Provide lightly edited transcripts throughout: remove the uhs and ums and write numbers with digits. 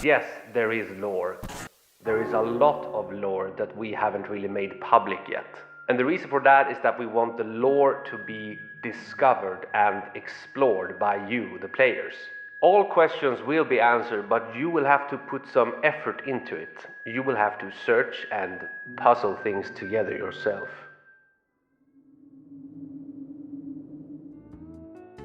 Yes, there is lore. There is a lot of lore that we haven't really made public yet. And the reason for that is that we want the lore to be discovered and explored by you, the players. All questions will be answered, but you will have to put some effort into it. You will have to search and puzzle things together yourself.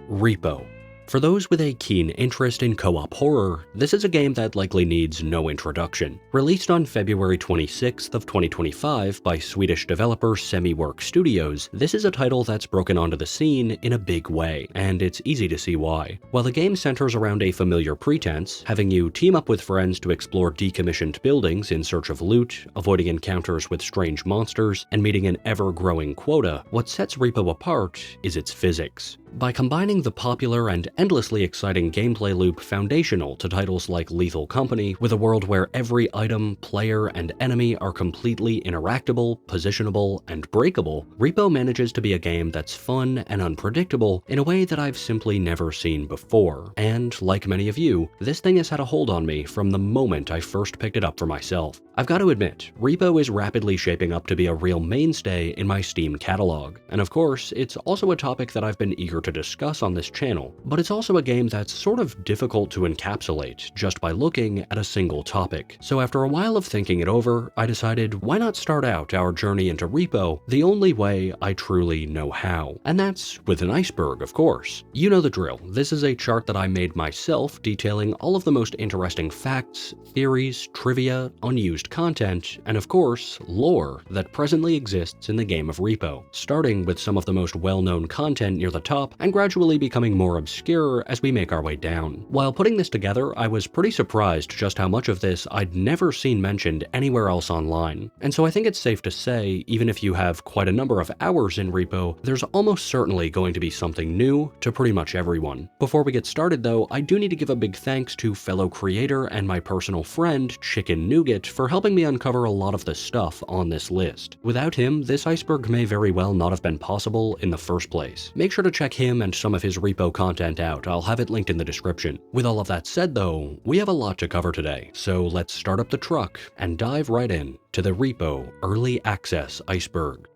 Repo. For those with a keen interest in co-op horror, this is a game that likely needs no introduction. Released on February 26th of 2025 by Swedish developer Semiwork Studios, this is a title that's broken onto the scene in a big way, and it's easy to see why. While the game centers around a familiar pretense, having you team up with friends to explore decommissioned buildings in search of loot, avoiding encounters with strange monsters, and meeting an ever-growing quota, what sets Repo apart is its physics. By combining the popular and endlessly exciting gameplay loop foundational to titles like Lethal Company with a world where every item, player, and enemy are completely interactable, positionable, and breakable, Repo manages to be a game that's fun and unpredictable in a way that I've simply never seen before. And, like many of you, this thing has had a hold on me from the moment I first picked it up for myself. I've got to admit, Repo is rapidly shaping up to be a real mainstay in my Steam catalog. And of course, it's also a topic that I've been eager to discuss on this channel, but it's also a game that's sort of difficult to encapsulate just by looking at a single topic. So after a while of thinking it over, I decided why not start out our journey into Repo the only way I truly know how. And that's with an iceberg, of course. You know the drill. This is a chart that I made myself detailing all of the most interesting facts, theories, trivia, unused content, and of course, lore that presently exists in the game of Repo, starting with some of the most well-known content near the top and gradually becoming more obscure as we make our way down. While putting this together, I was pretty surprised just how much of this I'd never seen mentioned anywhere else online. And so I think it's safe to say, even if you have quite a number of hours in Repo, there's almost certainly going to be something new to pretty much everyone. Before we get started though, I do need to give a big thanks to fellow creator and my personal friend, ChiknNougat, for helping me uncover a lot of the stuff on this list. Without him, this iceberg may very well not have been possible in the first place. Make sure to check him and some of his Repo content out. I'll have it linked in the description. With all of that said though, we have a lot to cover today, so let's start up the truck and dive right in to the Repo Early Access Iceberg.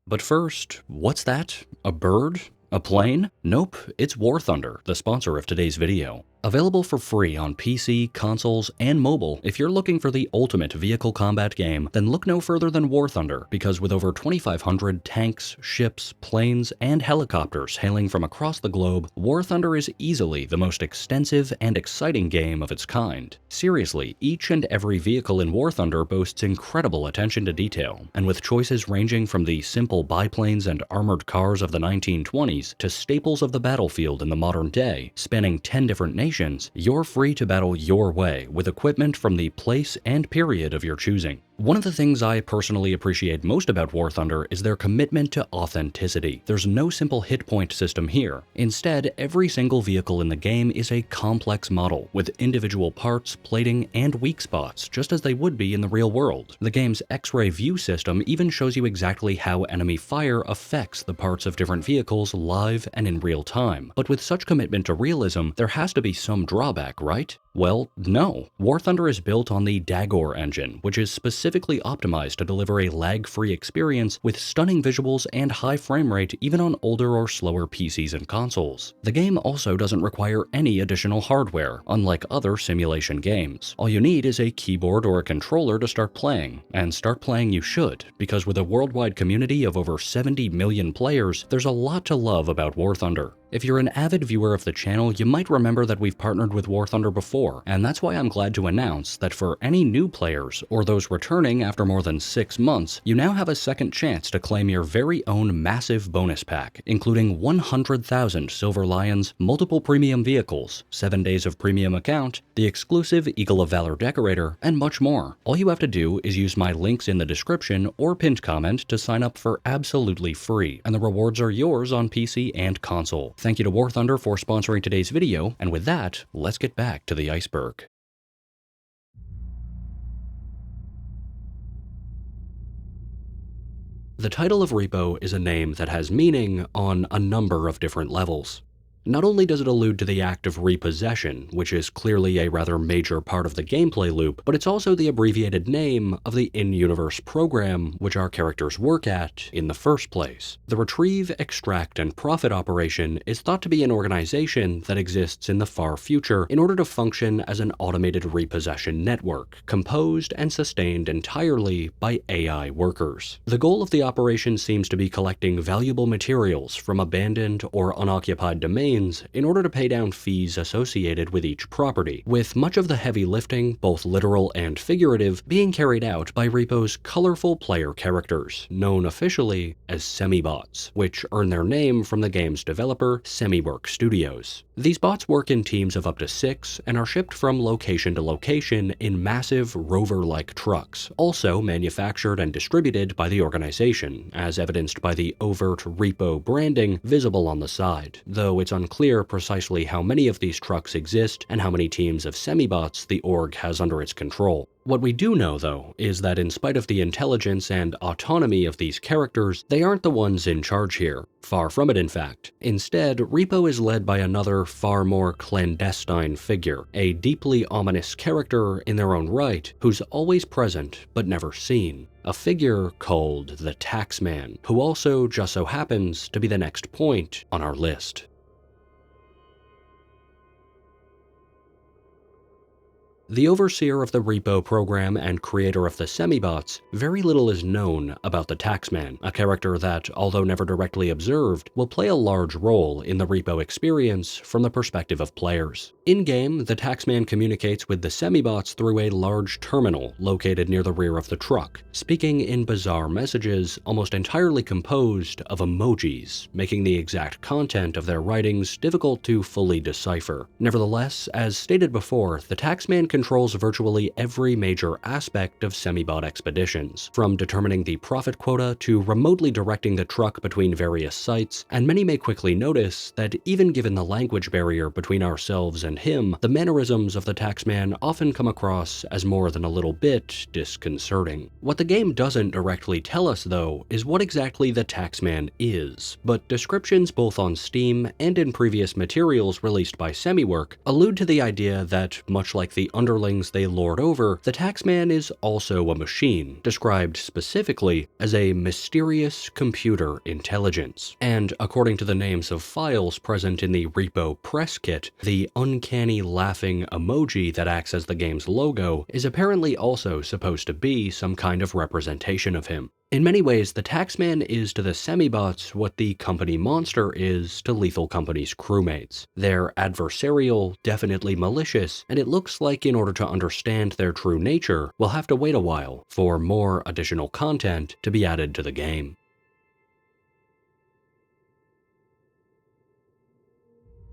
But first, what's that? A bird? A plane? Nope, it's War Thunder, the sponsor of today's video. Available for free on PC, consoles, and mobile, if you're looking for the ultimate vehicle combat game, then look no further than War Thunder, because with over 2,500 tanks, ships, planes, and helicopters hailing from across the globe, War Thunder is easily the most extensive and exciting game of its kind. Seriously, each and every vehicle in War Thunder boasts incredible attention to detail, and with choices ranging from the simple biplanes and armored cars of the 1920s to staples of the battlefield in the modern day, spanning 10 different nations, you're free to battle your way with equipment from the place and period of your choosing. One of the things I personally appreciate most about War Thunder is their commitment to authenticity. There's no simple hit point system here. Instead, every single vehicle in the game is a complex model with individual parts, plating, and weak spots, just as they would be in the real world. The game's X-ray view system even shows you exactly how enemy fire affects the parts of different vehicles live and in real time. But with such commitment to realism, there has to be some drawback, right? Well, no. War Thunder is built on the Dagor engine, which is specifically optimized to deliver a lag-free experience with stunning visuals and high frame rate even on older or slower PCs and consoles. The game also doesn't require any additional hardware, unlike other simulation games. All you need is a keyboard or a controller to start playing, and start playing you should, because with a worldwide community of over 70 million players, there's a lot to love about War Thunder. If you're an avid viewer of the channel, you might remember that we've partnered with War Thunder before, and that's why I'm glad to announce that for any new players, or those returning after more than 6 months, you now have a second chance to claim your very own massive bonus pack, including 100,000 Silver Lions, multiple premium vehicles, 7 days of premium account, the exclusive Eagle of Valor decorator, and much more. All you have to do is use my links in the description or pinned comment to sign up for absolutely free, and the rewards are yours on PC and console. Thank you to War Thunder for sponsoring today's video, and with that, let's get back to the iceberg. The title of Repo is a name that has meaning on a number of different levels. Not only does it allude to the act of repossession, which is clearly a rather major part of the gameplay loop, but it's also the abbreviated name of the in-universe program which our characters work at in the first place. The Retrieve, Extract, and Profit operation is thought to be an organization that exists in the far future in order to function as an automated repossession network, composed and sustained entirely by AI workers. The goal of the operation seems to be collecting valuable materials from abandoned or unoccupied domains in order to pay down fees associated with each property, with much of the heavy lifting, both literal and figurative, being carried out by Repo's colorful player characters, known officially as Semibots, which earn their name from the game's developer, Semiwork Studios. These bots work in teams of up to 6 and are shipped from location to location in massive rover-like trucks, also manufactured and distributed by the organization, as evidenced by the overt Repo branding visible on the side, though it's unclear precisely how many of these trucks exist and how many teams of Semibots the org has under its control. What we do know, though, is that in spite of the intelligence and autonomy of these characters, they aren't the ones in charge here. Far from it, in fact. Instead, Repo is led by another, far more clandestine figure, a deeply ominous character in their own right, who's always present but never seen. A figure called the Taxman, who also just so happens to be the next point on our list. The overseer of the Repo program and creator of the Semibots, very little is known about the Taxman, a character that, although never directly observed, will play a large role in the Repo experience from the perspective of players. In-game, the Taxman communicates with the Semibots through a large terminal located near the rear of the truck, speaking in bizarre messages almost entirely composed of emojis, making the exact content of their writings difficult to fully decipher. Nevertheless, as stated before, the Taxman controls virtually every major aspect of Semibot expeditions, from determining the profit quota to remotely directing the truck between various sites, and many may quickly notice that even given the language barrier between ourselves and him, the mannerisms of the Taxman often come across as more than a little bit disconcerting. What the game doesn't directly tell us, though, is what exactly the Taxman is, but descriptions both on Steam and in previous materials released by Semiwork allude to the idea that, much like the underlings they lord over, the Taxman is also a machine, described specifically as a mysterious computer intelligence. And according to the names of files present in the Repo press kit, the uncanny laughing emoji that acts as the game's logo is apparently also supposed to be some kind of representation of him. In many ways, the Taxman is to the Semibots what the Company Monster is to Lethal Company's crewmates. They're adversarial, definitely malicious, and it looks like in order to understand their true nature, we'll have to wait a while for more additional content to be added to the game.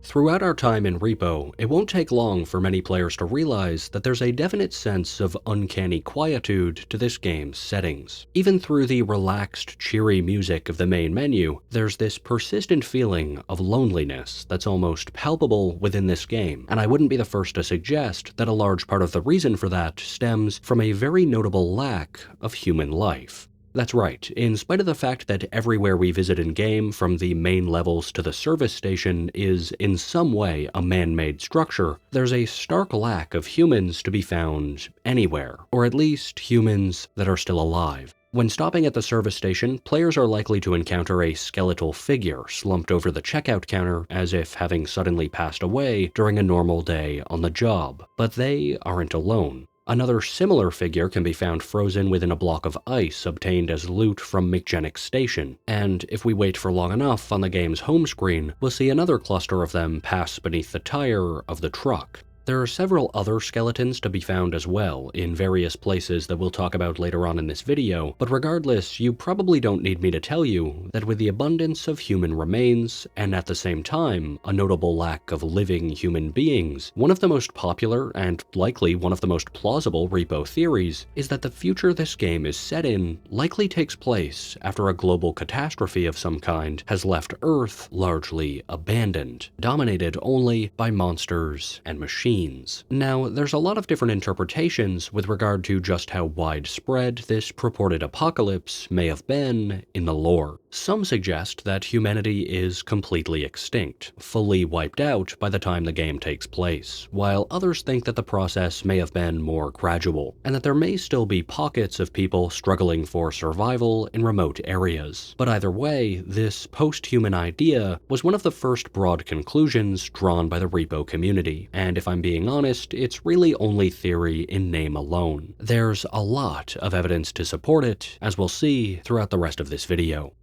Throughout our time in Repo, it won't take long for many players to realize that there's a definite sense of uncanny quietude to this game's settings. Even through the relaxed, cheery music of the main menu, there's this persistent feeling of loneliness that's almost palpable within this game, and I wouldn't be the first to suggest that a large part of the reason for that stems from a very notable lack of human life. That's right, in spite of the fact that everywhere we visit in-game, from the main levels to the service station, is in some way a man-made structure, there's a stark lack of humans to be found anywhere, or at least humans that are still alive. When stopping at the service station, players are likely to encounter a skeletal figure slumped over the checkout counter as if having suddenly passed away during a normal day on the job, but they aren't alone. Another similar figure can be found frozen within a block of ice obtained as loot from McGennick's station, and if we wait for long enough on the game's home screen, we'll see another cluster of them pass beneath the tire of the truck. There are several other skeletons to be found as well, in various places that we'll talk about later on in this video, but regardless, you probably don't need me to tell you that with the abundance of human remains, and at the same time, a notable lack of living human beings, one of the most popular, and likely one of the most plausible Repo theories, is that the future this game is set in likely takes place after a global catastrophe of some kind has left Earth largely abandoned, dominated only by monsters and machines. means. Now, there's a lot of different interpretations with regard to just how widespread this purported apocalypse may have been in the lore. Some suggest that humanity is completely extinct, fully wiped out by the time the game takes place, while others think that the process may have been more gradual, and that there may still be pockets of people struggling for survival in remote areas. But either way, this post-human idea was one of the first broad conclusions drawn by the Repo community, and if I'm being honest, it's really only theory in name alone. There's a lot of evidence to support it, as we'll see throughout the rest of this video.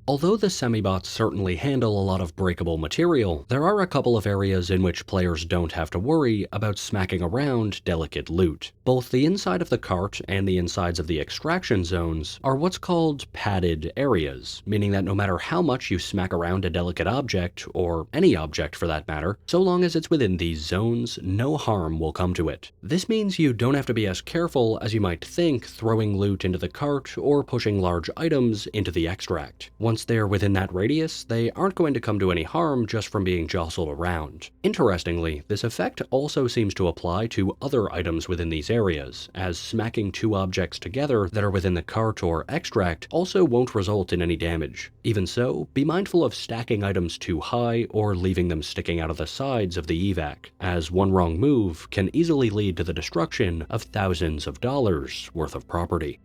Although the semibots certainly handle a lot of breakable material, there are a couple of areas in which players don't have to worry about smacking around delicate loot. Both the inside of the cart and the insides of the extraction zones are what's called padded areas, meaning that no matter how much you smack around a delicate object, or any object for that matter, so long as it's within these zones, no harm will come to it. This means you don't have to be as careful as you might think throwing loot into the cart or pushing large items into the extract. Once they're within that radius, they aren't going to come to any harm just from being jostled around. Interestingly, this effect also seems to apply to other items within these areas, as smacking two objects together that are within the cart or extract also won't result in any damage. Even so, be mindful of stacking items too high or leaving them sticking out of the sides of the evac, as one wrong move can easily lead to the destruction of thousands of dollars worth of property.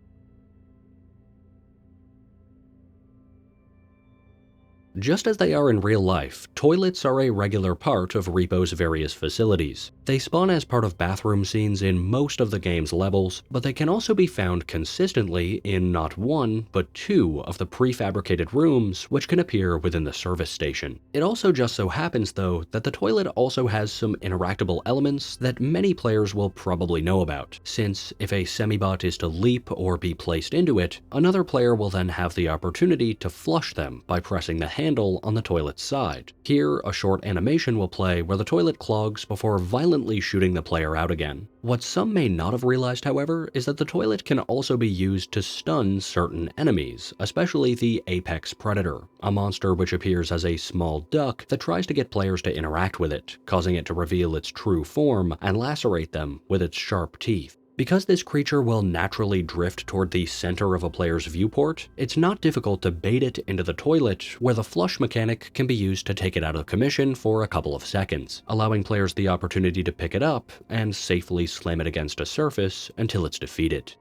Just as they are in real life, toilets are a regular part of Repo's various facilities. They spawn as part of bathroom scenes in most of the game's levels, but they can also be found consistently in not one, but two of the prefabricated rooms which can appear within the service station. It also just so happens though that the toilet also has some interactable elements that many players will probably know about, since if a semibot is to leap or be placed into it, another player will then have the opportunity to flush them by pressing the handle on the toilet's side. Here, a short animation will play where the toilet clogs before violently shooting the player out again. What some may not have realized, however, is that the toilet can also be used to stun certain enemies, especially the apex predator, a monster which appears as a small duck that tries to get players to interact with it, causing it to reveal its true form and lacerate them with its sharp teeth. Because this creature will naturally drift toward the center of a player's viewport, it's not difficult to bait it into the toilet, where the flush mechanic can be used to take it out of commission for a couple of seconds, allowing players the opportunity to pick it up and safely slam it against a surface until it's defeated.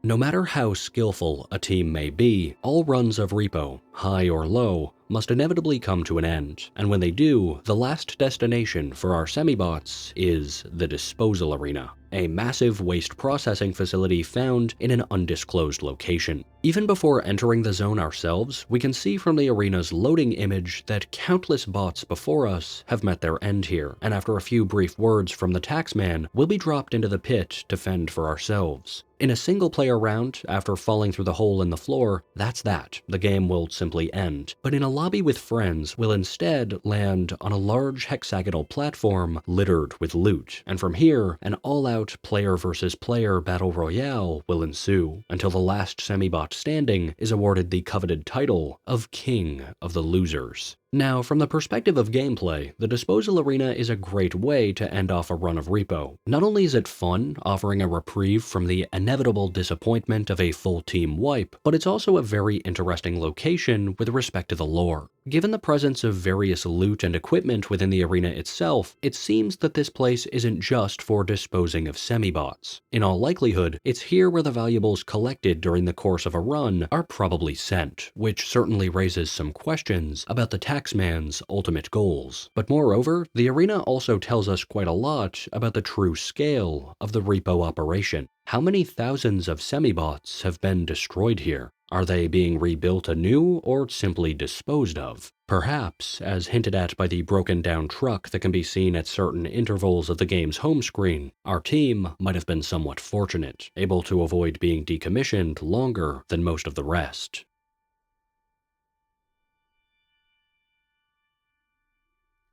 No matter how skillful a team may be, all runs of Repo, high or low, must inevitably come to an end, and when they do, the last destination for our semibots is the disposal arena, a massive waste processing facility found in an undisclosed location. Even before entering the zone ourselves, we can see from the arena's loading image that countless bots before us have met their end here, and after a few brief words from the taxman, we'll be dropped into the pit to fend for ourselves. In a single-player round, after falling through the hole in the floor, that's that. The game will simply end. But in a lobby with friends, we'll instead land on a large hexagonal platform littered with loot, and from here, an all-out player-versus-player battle royale will ensue, until the last semibot standing is awarded the coveted title of King of the Losers. Now, from the perspective of gameplay, the disposal arena is a great way to end off a run of Repo. Not only is it fun, offering a reprieve from the inevitable disappointment of a full team wipe, but it's also a very interesting location with respect to the lore. Given the presence of various loot and equipment within the arena itself, it seems that this place isn't just for disposing of semibots. In all likelihood, it's here where the valuables collected during the course of a run are probably sent, which certainly raises some questions about the taxman's ultimate goals. But moreover, the arena also tells us quite a lot about the true scale of the Repo operation. How many thousands of semibots have been destroyed here? Are they being rebuilt anew or simply disposed of? Perhaps, as hinted at by the broken down truck that can be seen at certain intervals of the game's home screen, our team might have been somewhat fortunate, able to avoid being decommissioned longer than most of the rest.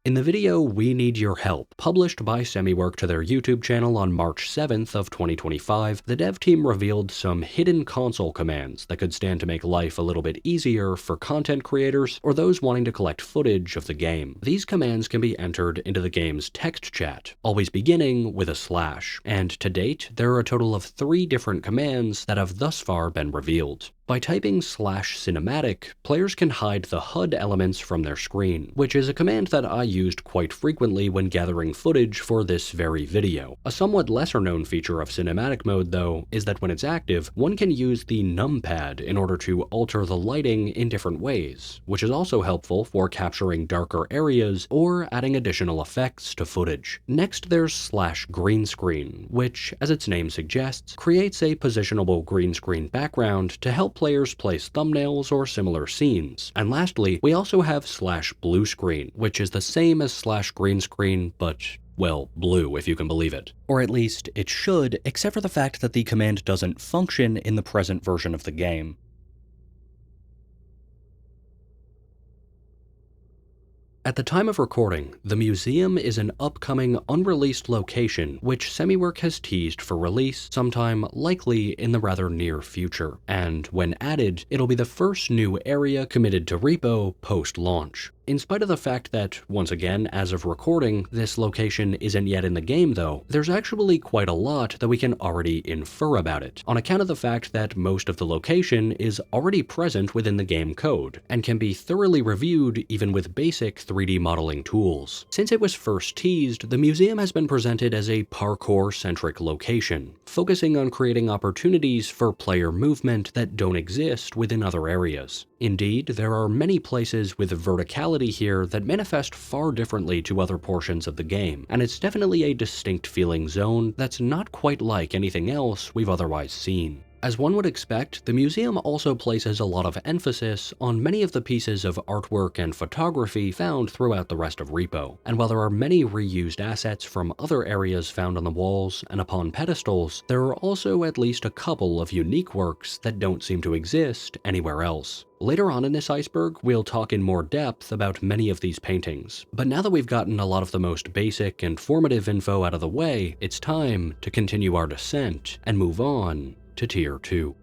In the video We Need Your Help, published by Semiwork to their YouTube channel on March 7th of 2025, the dev team revealed some hidden console commands that could stand to make life a little bit easier for content creators or those wanting to collect footage of the game. These commands can be entered into the game's text chat, always beginning with a slash, and to date, there are a total of 3 different commands that have thus far been revealed. By typing /cinematic, players can hide the HUD elements from their screen, which is a command that I used quite frequently when gathering footage for this very video. A somewhat lesser known feature of cinematic mode, though, is that when it's active, one can use the numpad in order to alter the lighting in different ways, which is also helpful for capturing darker areas or adding additional effects to footage. Next, there's /green screen, which, as its name suggests, creates a positionable green screen background to help players place thumbnails or similar scenes. And lastly, we also have /blue screen, which is the same as /green screen, but well, blue if you can believe it. Or at least it should, except for the fact that the command doesn't function in the present version of the game. At the time of recording, the museum is an upcoming unreleased location which Semiwork has teased for release sometime likely in the rather near future, and when added, it'll be the first new area committed to Repo post-launch. In spite of the fact that, once again, as of recording, this location isn't yet in the game though, there's actually quite a lot that we can already infer about it, on account of the fact that most of the location is already present within the game code, and can be thoroughly reviewed even with basic 3D modeling tools. Since it was first teased, the museum has been presented as a parkour-centric location, focusing on creating opportunities for player movement that don't exist within other areas. Indeed, there are many places with verticality here that manifest far differently to other portions of the game, and it's definitely a distinct feeling zone that's not quite like anything else we've otherwise seen. As one would expect, the museum also places a lot of emphasis on many of the pieces of artwork and photography found throughout the rest of Repo, and while there are many reused assets from other areas found on the walls and upon pedestals, there are also at least a couple of unique works that don't seem to exist anywhere else. Later on in this iceberg, we'll talk in more depth about many of these paintings, but now that we've gotten a lot of the most basic and formative info out of the way, it's time to continue our descent and move on to Tier 2.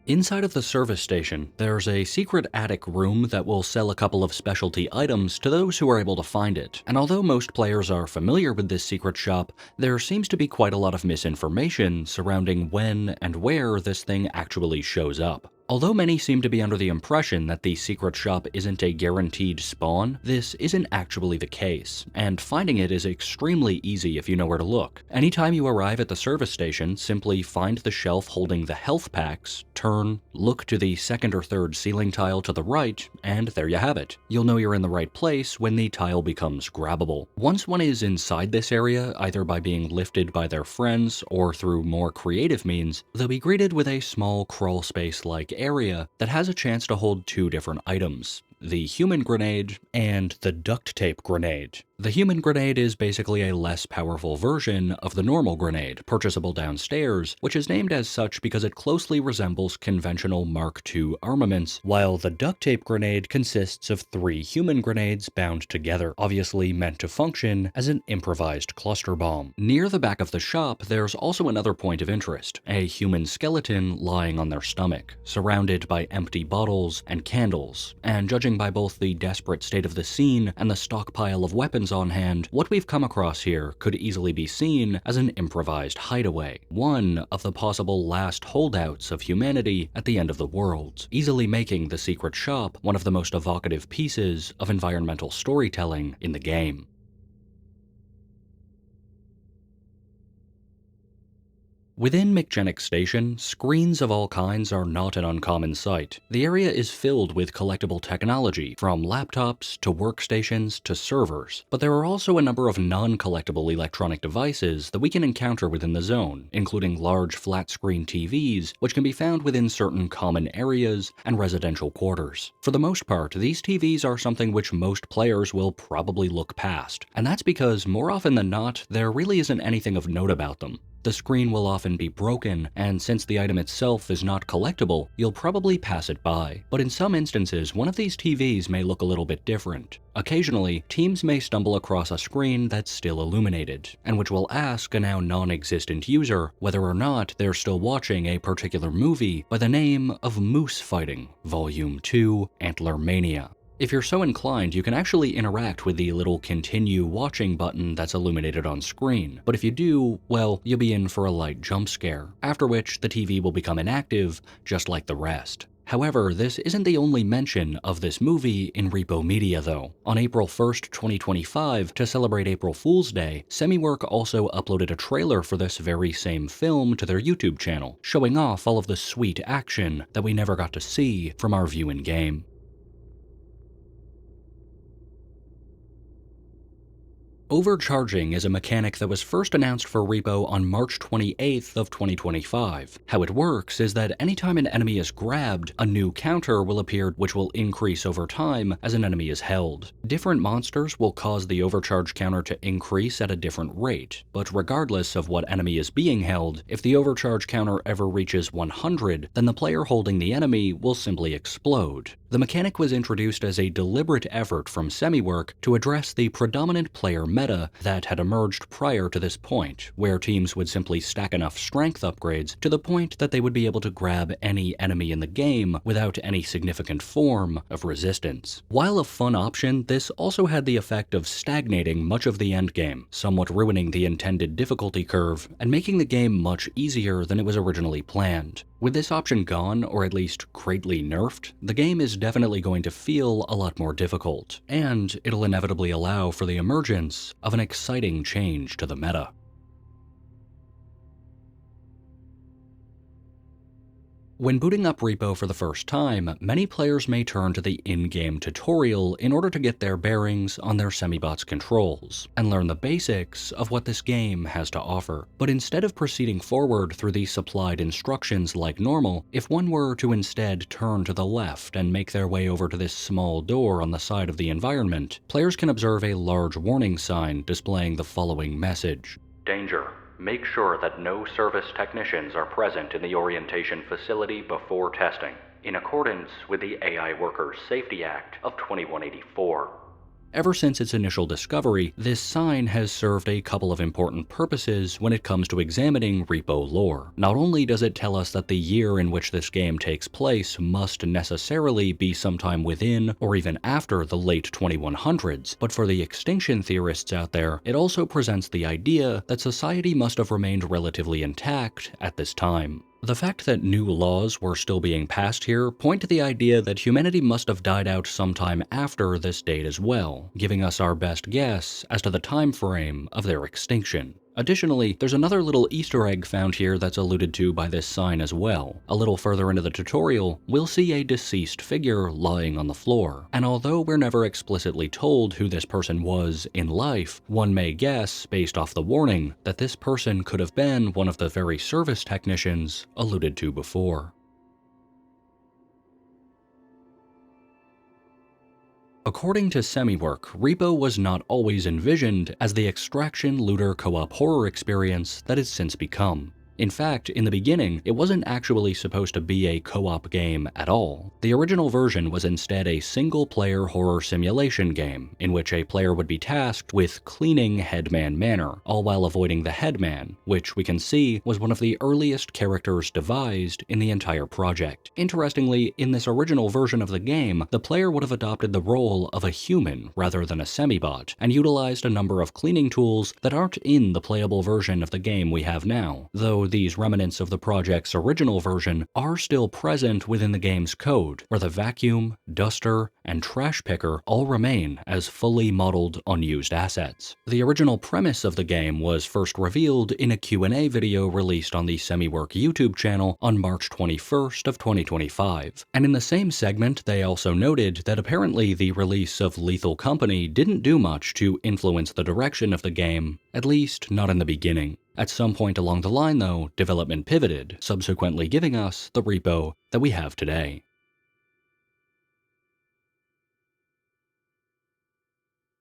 Inside of the service station, there's a secret attic room that will sell a couple of specialty items to those who are able to find it, and although most players are familiar with this secret shop, there seems to be quite a lot of misinformation surrounding when and where this thing actually shows up. Although many seem to be under the impression that the secret shop isn't a guaranteed spawn, this isn't actually the case, and finding it is extremely easy if you know where to look. Anytime you arrive at the service station, simply find the shelf holding the health packs, turn, look to the second or third ceiling tile to the right, and there you have it. You'll know you're in the right place when the tile becomes grabbable. Once one is inside this area, either by being lifted by their friends or through more creative means, they'll be greeted with a small crawl space-like area that has a chance to hold 2 different items: the human grenade and the duct tape grenade. The human grenade is basically a less powerful version of the normal grenade, purchasable downstairs, which is named as such because it closely resembles conventional Mark II armaments, while the duct tape grenade consists of 3 human grenades bound together, obviously meant to function as an improvised cluster bomb. Near the back of the shop, there's also another point of interest: a human skeleton lying on their stomach, surrounded by empty bottles and candles, and judging by both the desperate state of the scene and the stockpile of weapons on hand, what we've come across here could easily be seen as an improvised hideaway, one of the possible last holdouts of humanity at the end of the world, easily making the secret shop one of the most evocative pieces of environmental storytelling in the game. Within McGennick Station, screens of all kinds are not an uncommon sight. The area is filled with collectible technology, from laptops to workstations to servers, but there are also a number of non-collectible electronic devices that we can encounter within the zone, including large flat-screen TVs, which can be found within certain common areas and residential quarters. For the most part, these TVs are something which most players will probably look past, and that's because more often than not, there really isn't anything of note about them. The screen will often be broken, and since the item itself is not collectible, you'll probably pass it by. But in some instances, one of these TVs may look a little bit different. Occasionally, teams may stumble across a screen that's still illuminated, and which will ask a now non-existent user whether or not they're still watching a particular movie by the name of Moose Fighting, Volume 2, Antler Mania. If you're so inclined, you can actually interact with the little continue watching button that's illuminated on screen, but if you do, well, you'll be in for a light jump scare, after which the TV will become inactive, just like the rest. However, this isn't the only mention of this movie in Repo Media though. On April 1st, 2025, to celebrate April Fool's Day, Semiwork also uploaded a trailer for this very same film to their YouTube channel, showing off all of the sweet action that we never got to see from our view in-game. Overcharging is a mechanic that was first announced for Repo on March 28th of 2025. How it works is that anytime an enemy is grabbed, a new counter will appear which will increase over time as an enemy is held. Different monsters will cause the overcharge counter to increase at a different rate, but regardless of what enemy is being held, if the overcharge counter ever reaches 100, then the player holding the enemy will simply explode. The mechanic was introduced as a deliberate effort from Semiwork to address the predominant player meta that had emerged prior to this point, where teams would simply stack enough strength upgrades to the point that they would be able to grab any enemy in the game without any significant form of resistance. While a fun option, this also had the effect of stagnating much of the endgame, somewhat ruining the intended difficulty curve and making the game much easier than it was originally planned. With this option gone, or at least greatly nerfed, the game is definitely going to feel a lot more difficult, and it'll inevitably allow for the emergence of an exciting change to the meta. When booting up Repo for the first time, many players may turn to the in-game tutorial in order to get their bearings on their Semibot's controls, and learn the basics of what this game has to offer. But instead of proceeding forward through the supplied instructions like normal, if one were to instead turn to the left and make their way over to this small door on the side of the environment, players can observe a large warning sign displaying the following message: "Danger. Make sure that no service technicians are present in the orientation facility before testing, in accordance with the AI Workers Safety Act of 2184. Ever since its initial discovery, this sign has served a couple of important purposes when it comes to examining Repo lore. Not only does it tell us that the year in which this game takes place must necessarily be sometime within or even after the late 2100s, but for the extinction theorists out there, it also presents the idea that society must have remained relatively intact at this time. The fact that new laws were still being passed here point to the idea that humanity must have died out sometime after this date as well, giving us our best guess as to the time frame of their extinction. Additionally, there's another little Easter egg found here that's alluded to by this sign as well. A little further into the tutorial, we'll see a deceased figure lying on the floor, and although we're never explicitly told who this person was in life, one may guess, based off the warning, that this person could have been one of the very service technicians alluded to before. According to Semiwork, Repo was not always envisioned as the extraction looter co-op horror experience that it's since become. In fact, in the beginning, it wasn't actually supposed to be a co-op game at all. The original version was instead a single-player horror simulation game, in which a player would be tasked with cleaning Headman Manor, all while avoiding the Headman, which we can see was one of the earliest characters devised in the entire project. Interestingly, in this original version of the game, the player would have adopted the role of a human rather than a semibot, and utilized a number of cleaning tools that aren't in the playable version of the game we have now, though these remnants of the project's original version are still present within the game's code, where the vacuum, duster, and trash picker all remain as fully modeled unused assets. The original premise of the game was first revealed in a Q&A video released on the Semiwork YouTube channel on March 21st of 2025. And in the same segment, they also noted that apparently the release of Lethal Company didn't do much to influence the direction of the game, at least not in the beginning. At some point along the line, though, development pivoted, subsequently giving us the Repo that we have today.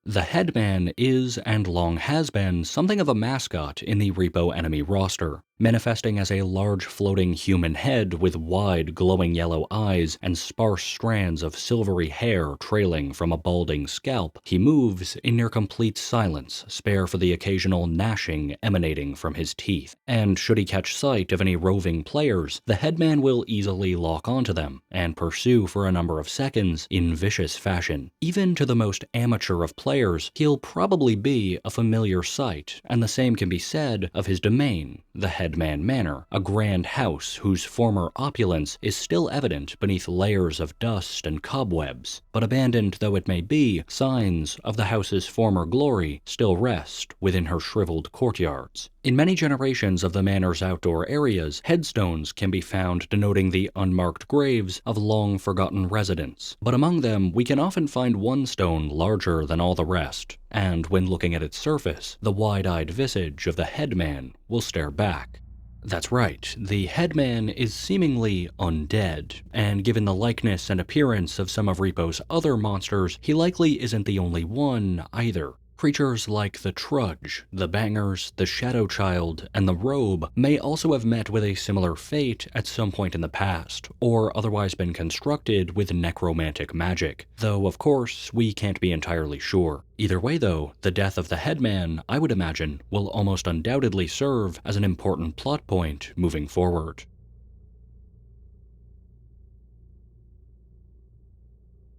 The Headman is, and long has been, something of a mascot in the Repo enemy roster. Manifesting as a large floating human head with wide glowing yellow eyes and sparse strands of silvery hair trailing from a balding scalp, he moves in near complete silence, spare for the occasional gnashing emanating from his teeth. And should he catch sight of any roving players, the Headman will easily lock onto them and pursue for a number of seconds in vicious fashion. Even to the most amateur of players, he'll probably be a familiar sight, and the same can be said of his domain, the Headman Manor, a grand house whose former opulence is still evident beneath layers of dust and cobwebs. But abandoned though it may be, signs of the house's former glory still rest within her shriveled courtyards. In many generations of the manor's outdoor areas, headstones can be found denoting the unmarked graves of long-forgotten residents. But among them, we can often find one stone larger than all the rest, and when looking at its surface, the wide-eyed visage of the Headman will stare back. That's right, the Headman is seemingly undead, and given the likeness and appearance of some of Repo's other monsters, he likely isn't the only one either. Creatures like the Trudge, the Bangers, the Shadow Child, and the Robe may also have met with a similar fate at some point in the past, or otherwise been constructed with necromantic magic, though of course we can't be entirely sure. Either way though, the death of the Headman, I would imagine, will almost undoubtedly serve as an important plot point moving forward.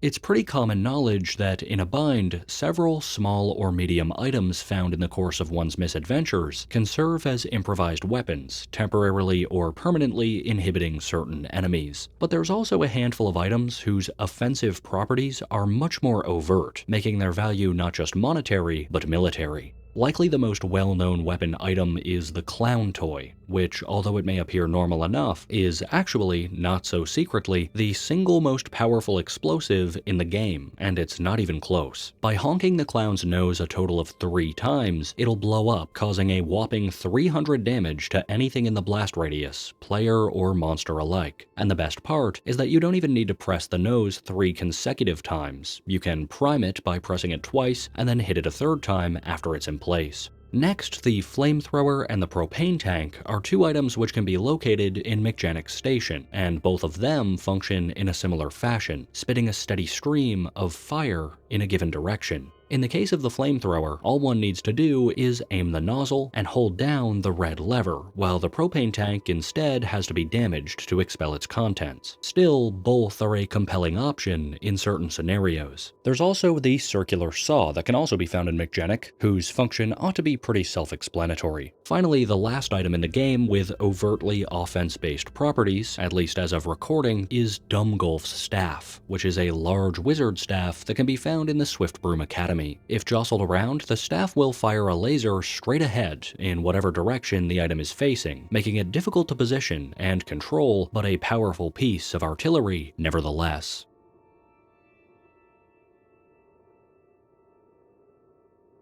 It's pretty common knowledge that in a bind, several small or medium items found in the course of one's misadventures can serve as improvised weapons, temporarily or permanently inhibiting certain enemies. But there's also a handful of items whose offensive properties are much more overt, making their value not just monetary, but military. Likely the most well-known weapon item is the clown toy, which, although it may appear normal enough, is actually, not so secretly, the single most powerful explosive in the game, and it's not even close. By honking the clown's nose a total of 3 times, it'll blow up, causing a whopping 300 damage to anything in the blast radius, player or monster alike. And the best part is that you don't even need to press the nose 3 consecutive times. You can prime it by pressing it twice, and then hit it a 3rd time after it's in place. Next, the flamethrower and the propane tank are 2 items which can be located in McGennick Station, and both of them function in a similar fashion, spitting a steady stream of fire in a given direction. In the case of the flamethrower, all one needs to do is aim the nozzle and hold down the red lever, while the propane tank instead has to be damaged to expel its contents. Still, both are a compelling option in certain scenarios. There's also the circular saw that can also be found in McGennick, whose function ought to be pretty self-explanatory. Finally, the last item in the game with overtly offense-based properties, at least as of recording, is Dumgolf's staff, which is a large wizard staff that can be found in the Swiftbroom Academy. If jostled around, the staff will fire a laser straight ahead in whatever direction the item is facing, making it difficult to position and control, but a powerful piece of artillery nevertheless.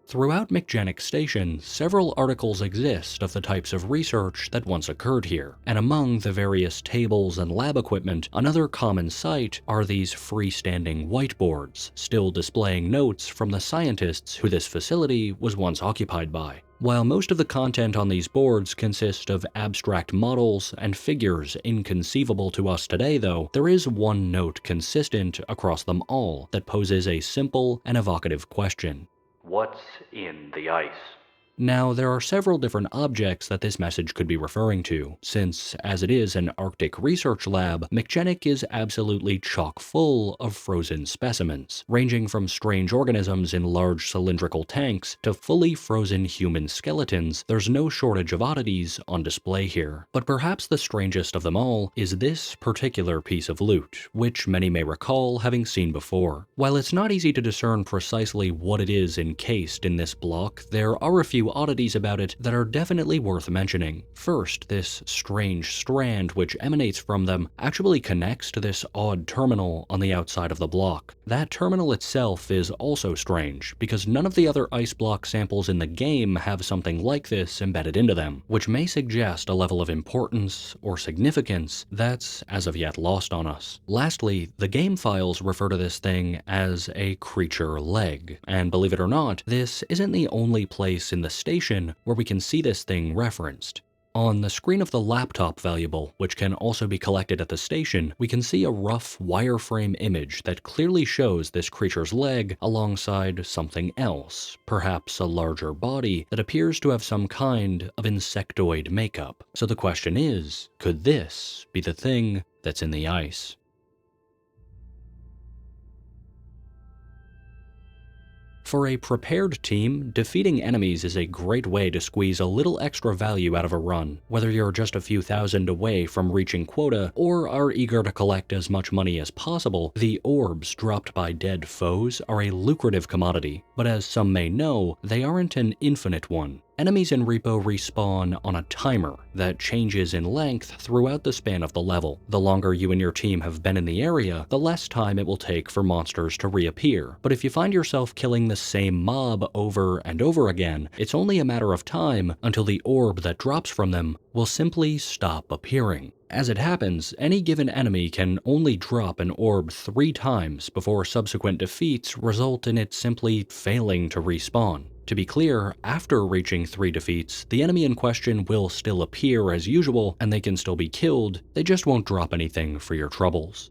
Throughout McGennick Station, several articles exist of the types of research that once occurred here, and among the various tables and lab equipment, another common sight are these freestanding whiteboards, still displaying notes from the scientists who this facility was once occupied by. While most of the content on these boards consist of abstract models and figures inconceivable to us today though, there is one note consistent across them all that poses a simple and evocative question. What's in the ice? Now, there are several different objects that this message could be referring to, since, as it is an Arctic research lab, McGennick is absolutely chock full of frozen specimens, ranging from strange organisms in large cylindrical tanks to fully frozen human skeletons. There's no shortage of oddities on display here. But perhaps the strangest of them all is this particular piece of loot, which many may recall having seen before. While it's not easy to discern precisely what it is encased in this block, there are a few few oddities about it that are definitely worth mentioning. First, this strange strand which emanates from them actually connects to this odd terminal on the outside of the block. That terminal itself is also strange, because none of the other ice block samples in the game have something like this embedded into them, which may suggest a level of importance or significance that's as of yet lost on us. Lastly, the game files refer to this thing as a creature leg, and believe it or not, this isn't the only place in the station where we can see this thing referenced. On the screen of the laptop valuable, which can also be collected at the station, we can see a rough wireframe image that clearly shows this creature's leg alongside something else, perhaps a larger body that appears to have some kind of insectoid makeup. So the question is, could this be the thing that's in the ice? For a prepared team, defeating enemies is a great way to squeeze a little extra value out of a run. Whether you're just a few thousand away from reaching quota, or are eager to collect as much money as possible, the orbs dropped by dead foes are a lucrative commodity, but as some may know, they aren't an infinite one. Enemies in Repo respawn on a timer that changes in length throughout the span of the level. The longer you and your team have been in the area, the less time it will take for monsters to reappear. But if you find yourself killing the same mob over and over again, it's only a matter of time until the orb that drops from them will simply stop appearing. As it happens, any given enemy can only drop an orb 3 times before subsequent defeats result in it simply failing to respawn. To be clear, after reaching 3 defeats, the enemy in question will still appear as usual and they can still be killed, they just won't drop anything for your troubles.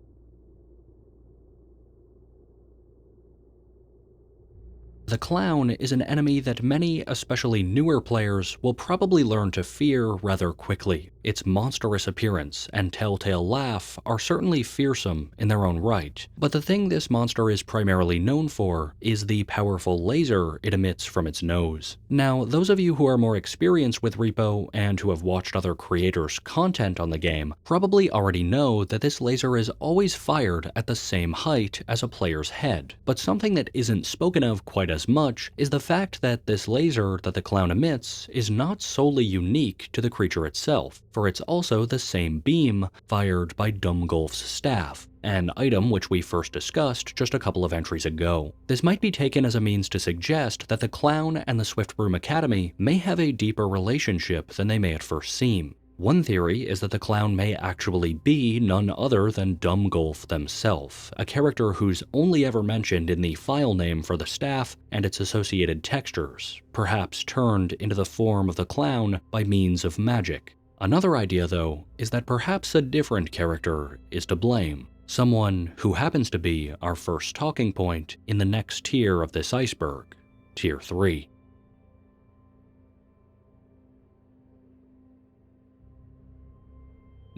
The clown is an enemy that many, especially newer players, will probably learn to fear rather quickly. Its monstrous appearance and telltale laugh are certainly fearsome in their own right, but the thing this monster is primarily known for is the powerful laser it emits from its nose. Now, those of you who are more experienced with Repo and who have watched other creators' content on the game probably already know that this laser is always fired at the same height as a player's head, but something that isn't spoken of quite as much is the fact that this laser that the clown emits is not solely unique to the creature itself, for it's also the same beam fired by Dumbgolf's staff, an item which we first discussed just a couple of entries ago. This might be taken as a means to suggest that the clown and the Swiftbroom Academy may have a deeper relationship than they may at first seem. One theory is that the clown may actually be none other than Dumbgolf themselves, a character who's only ever mentioned in the file name for the staff and its associated textures, perhaps turned into the form of the clown by means of magic. Another idea, though, is that perhaps a different character is to blame. Someone who happens to be our first talking point in the next tier of this iceberg, Tier 3.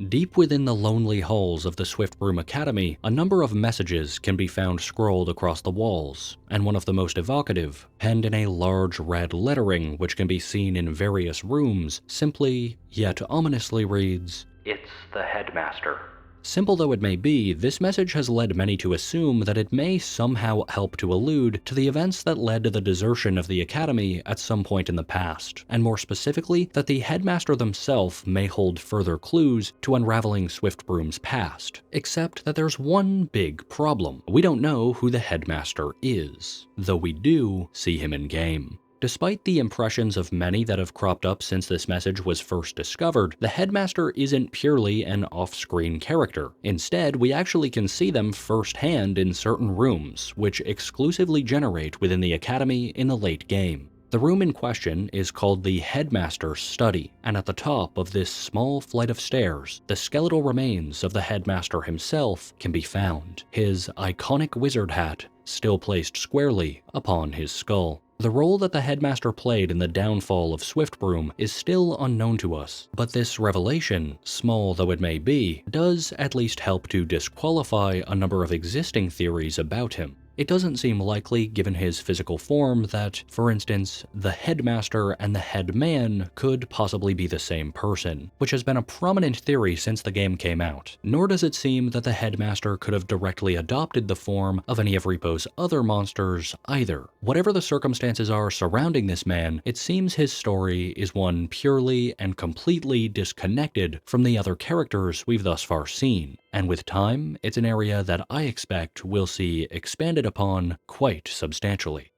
Deep within the lonely halls of the Swiftbroom Academy, a number of messages can be found scrolled across the walls, and one of the most evocative, penned in a large red lettering which can be seen in various rooms, simply, yet ominously reads, "It's the headmaster." Simple though it may be, this message has led many to assume that it may somehow help to allude to the events that led to the desertion of the Academy at some point in the past, and more specifically, that the headmaster themselves may hold further clues to unraveling Swiftbroom's past. Except that there's one big problem. We don't know who the headmaster is, though we do see him in-game. Despite the impressions of many that have cropped up since this message was first discovered, the headmaster isn't purely an off-screen character. Instead, we actually can see them firsthand in certain rooms, which exclusively generate within the Academy in the late game. The room in question is called the Headmaster's Study, and at the top of this small flight of stairs, the skeletal remains of the headmaster himself can be found, his iconic wizard hat still placed squarely upon his skull. The role that the headmaster played in the downfall of Swiftbroom is still unknown to us, but this revelation, small though it may be, does at least help to disqualify a number of existing theories about him. It doesn't seem likely, given his physical form, that, for instance, the headmaster and the headman could possibly be the same person, which has been a prominent theory since the game came out. Nor does it seem that the headmaster could have directly adopted the form of any of Repo's other monsters either. Whatever the circumstances are surrounding this man, it seems his story is one purely and completely disconnected from the other characters we've thus far seen. And with time, it's an area that I expect we'll see expanded upon quite substantially.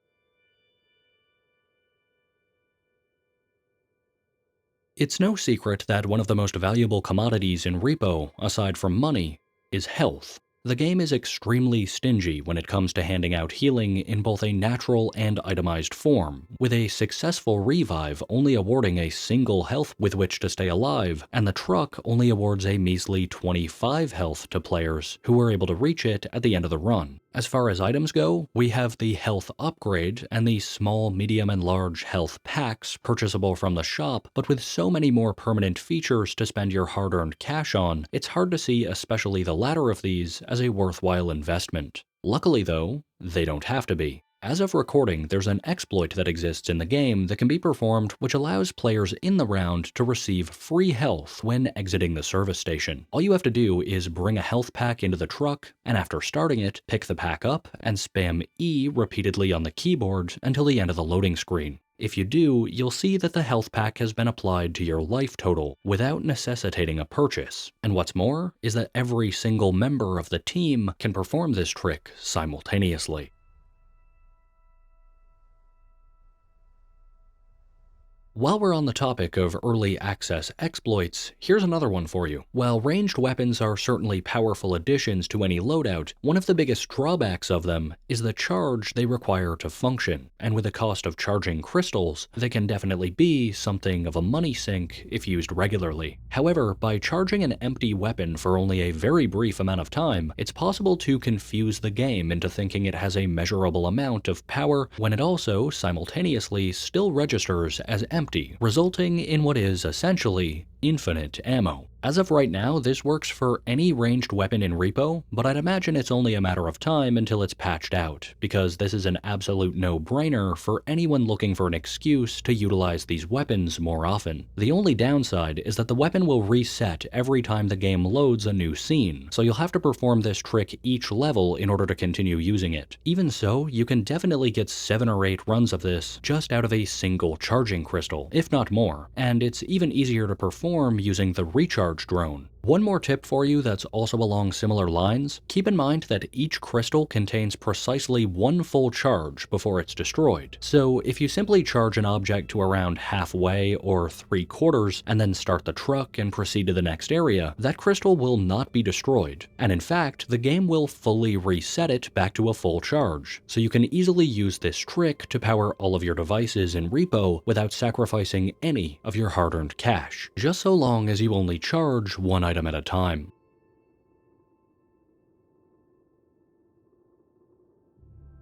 It's no secret that one of the most valuable commodities in Repo, aside from money, is health. The game is extremely stingy when it comes to handing out healing in both a natural and itemized form, with a successful revive only awarding a single health with which to stay alive, and the truck only awards a measly 25 health to players who are able to reach it at the end of the run. As far as items go, we have the health upgrade and the small, medium, and large health packs purchasable from the shop, but with so many more permanent features to spend your hard-earned cash on, it's hard to see especially the latter of these as a worthwhile investment. Luckily though, they don't have to be. As of recording, there's an exploit that exists in the game that can be performed which allows players in the round to receive free health when exiting the service station. All you have to do is bring a health pack into the truck, and after starting it, pick the pack up and spam E repeatedly on the keyboard until the end of the loading screen. If you do, you'll see that the health pack has been applied to your life total without necessitating a purchase. And what's more is that every single member of the team can perform this trick simultaneously. While we're on the topic of early access exploits, here's another one for you. While ranged weapons are certainly powerful additions to any loadout, one of the biggest drawbacks of them is the charge they require to function, and with the cost of charging crystals, they can definitely be something of a money sink if used regularly. However, by charging an empty weapon for only a very brief amount of time, it's possible to confuse the game into thinking it has a measurable amount of power when it also simultaneously still registers as empty, resulting in what is essentially infinite ammo. As of right now, this works for any ranged weapon in Repo, but I'd imagine it's only a matter of time until it's patched out, because this is an absolute no-brainer for anyone looking for an excuse to utilize these weapons more often. The only downside is that the weapon will reset every time the game loads a new scene, so you'll have to perform this trick each level in order to continue using it. Even so, you can definitely get 7 or 8 runs of this just out of a single charging crystal, if not more, and it's even easier to perform using the recharge drone. One more tip for you that's also along similar lines: keep in mind that each crystal contains precisely 1 full charge before it's destroyed. So if you simply charge an object to around halfway or 3/4 and then start the truck and proceed to the next area, that crystal will not be destroyed. And in fact, the game will fully reset it back to a full charge. So you can easily use this trick to power all of your devices in Repo without sacrificing any of your hard-earned cash, just so long as you only charge one item at a time.